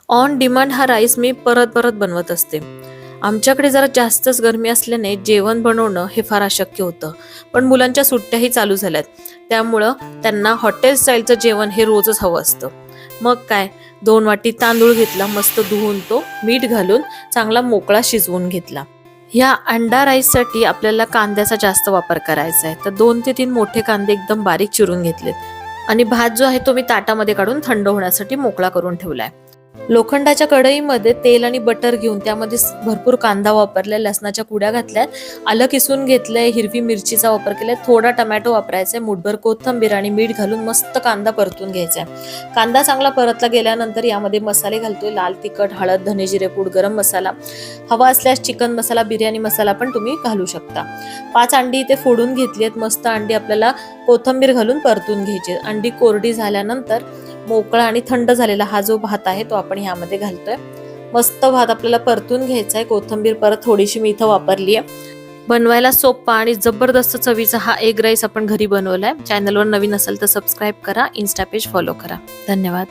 On demand हा rice मी परत परत बनवत असते. आमच्याकडे जरा जास्तच गरमी असल्याने जेवण बनवणं हे फार अशक्य होतं. पण मुलांच्या सुट्ट्याही चालू झाल्यात, त्यामुळं त्यांना हॉटेल स्टाईलचं जेवण हे रोजच हवं असतं. मग काय, 2 वाटी तांदूळ घेतला, मस्त धुवून तो मीठ घालून चांगला मोकळा शिजवून घेतला. ह्या अंडा राईससाठी आपल्याला कांद्याचा जास्त वापर करायचा आहे. तर 2 ते 3 मोठे कांदे एकदम बारीक चिरून घेतलेत आणि भात जो आहे तो मी ताटामध्ये काढून थंड होण्यासाठी मोकळा करून ठेवलाय. लोखंडाच्या कढईमध्ये तेल आणि बटर घेऊन त्यामध्ये भरपूर कांदा वापरलाय, लसणाच्या कुड्या घातल्यात, आलं किसून घेतलंय, हिरवी मिरचीचा वापर केलाय, थोडा टोमॅटो वापरायचा, मुठभर कोथिंबीर आणि मीठ घालून मस्त कांदा परतून घ्यायचा. कांदा चांगला परतला गेल्यानंतर यामध्ये मसाले घालतोय. लाल तिखट, हळद, धने जिरे पूड, गरम मसाला, हवा असल्यास चिकन मसाला, बिर्याणी मसाला पण तुम्ही घालू शकता. 5 अंडी इथे फोडून घेतली आहेत. मस्त अंडी आपल्याला कोथिंबीर घालून परतून घ्यायची. अंडी कोरडी झाल्यानंतर मोकळा आणि थंड झालेला हा जो भात आहे तो आपण ह्यामध्ये घालतोय. मस्त भात आपल्याला परतून घ्यायचा आहे. कोथिंबीर परत थोडीशी मी इथं वापरली आहे. बनवायला सोपा आणि जबरदस्त चवीचा हा एग राईस आपण घरी बनवलाय. चॅनलवर नवीन असेल तर सबस्क्राईब करा, इन्स्टा पेज फॉलो करा. धन्यवाद.